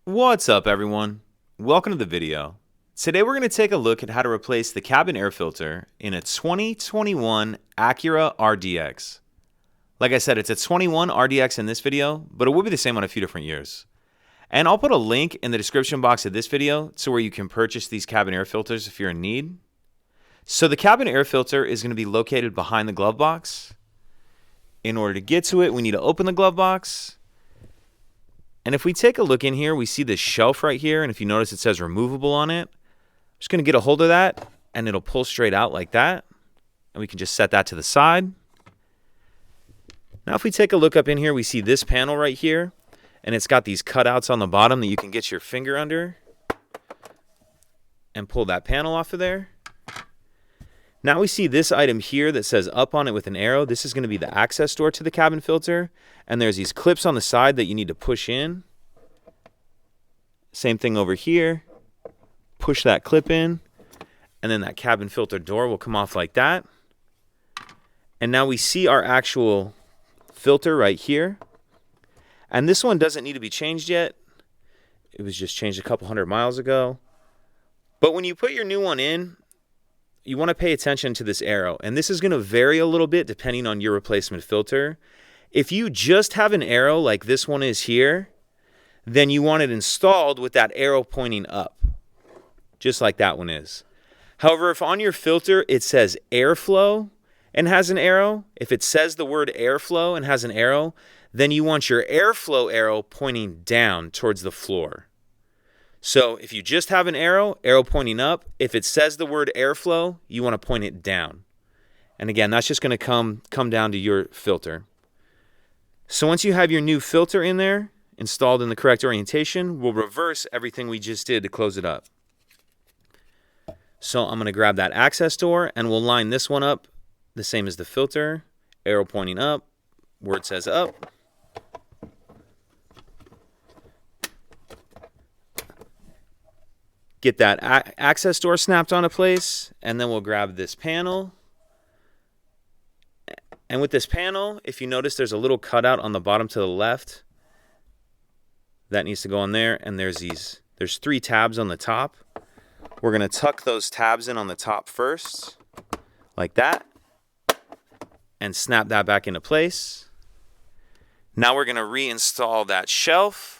What's up, everyone? Welcome to the video. Today we're going to take a look at how to replace the cabin air filter in a 2021 Acura RDX. Like I said, it's a 21 RDX in this video, but it will be the same on a few different years. And I'll put a link in the description box of this video to where you can purchase these cabin air filters if you're in need. So the cabin air filter is going to be located behind the glove box. In order to get to it, we need to open the glove box. And if we take a look in here, we see this shelf right here. And if you notice, it says removable on it. I'm just going to get a hold of that, and it'll pull straight out like that. And we can just set that to the side. Now, if we take a look up in here, we see this panel right here. And it's got these cutouts on the bottom that you can get your finger under and pull that panel off of there. Now we see this item here that says up on it with an arrow. This is going to be the access door to the cabin filter. And there's these clips on the side that you need to push in. Same thing over here. Push that clip in. And then that cabin filter door will come off like that. And now we see our actual filter right here. And this one doesn't need to be changed yet. It was just changed a couple 100 miles ago. But when you put your new one in, you want to pay attention to this arrow. And this is going to vary a little bit depending on your replacement filter. If you just have an arrow like this one is here, then you want it installed with that arrow pointing up, just like that one is. However, if on your filter it says airflow and has an arrow, if it says the word airflow and has an arrow, then you want your airflow arrow pointing down towards the floor. So if you just have an arrow pointing up, if it says the word airflow, you want to point it down. And again, that's just going to come down to your filter. So once you have your new filter in there, installed in the correct orientation, we'll reverse everything we just did to close it up. So I'm going to grab that access door and we'll line this one up the same as the filter, arrow pointing up, where it says up. Get that access door snapped onto place, and then we'll grab this panel. And with this panel, if you notice, there's a little cutout on the bottom to the left. That needs to go on there, and there's 3 tabs on the top. We're going to tuck those tabs in on the top first, like that, and snap that back into place. Now we're going to reinstall that shelf.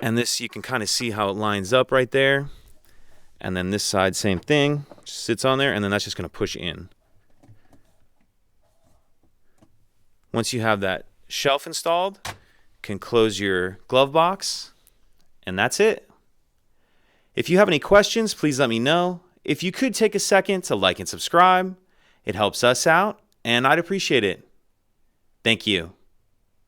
And this, you can kind of see how it lines up right there. And then this side, same thing, just sits on there, and then that's just going to push in. Once you have that shelf installed, you can close your glove box, and that's it. If you have any questions, please let me know. If you could take a second to like and subscribe, it helps us out, and I'd appreciate it. Thank you.